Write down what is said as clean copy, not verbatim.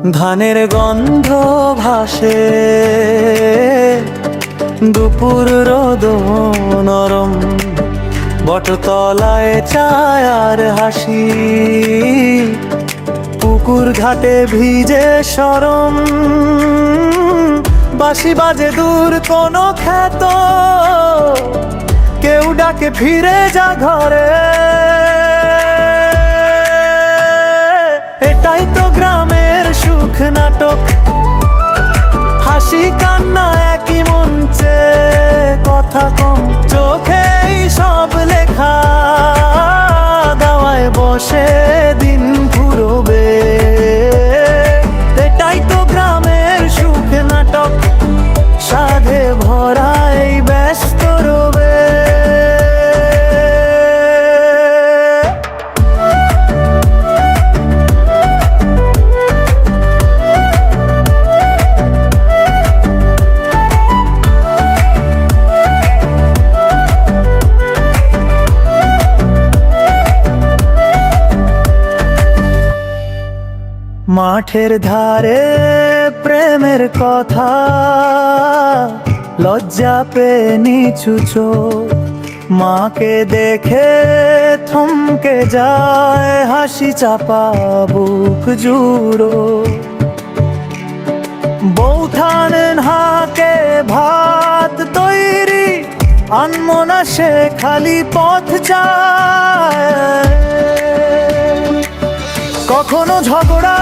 ধানের গন্ধ ভাসে, দুপুর রোদ নরম, বটতলায় ছায়ার হাসি, পুকুর ঘাটে ভিজে সরম, বাঁশি বাজে দূর কোনো খ্যাত, কেউ ডাকে ফিরে যা ঘরে। এটাই তো গ্রামের সুখ নাটক, হাসি কান্না একই মঞ্চে, কথা কম চোখেই সব লেখা, দাওয়ায় বসে দিন ফুরবে। এটাই তো গ্রামের সুখ নাটক, সাধে ভরাই ব্যস্ত রবে। মাঠের ধারে প্রেমের কথা, লজ্জা পেয়ে নিচু চোখ, মাকে দেখে থমকে যায়, হাসি চাপা বুক জুড়ো। বৌঠানের হাকে ভাত তৈরি, আনমনা সে খালি পথ চায়। কখনো ঝগড়া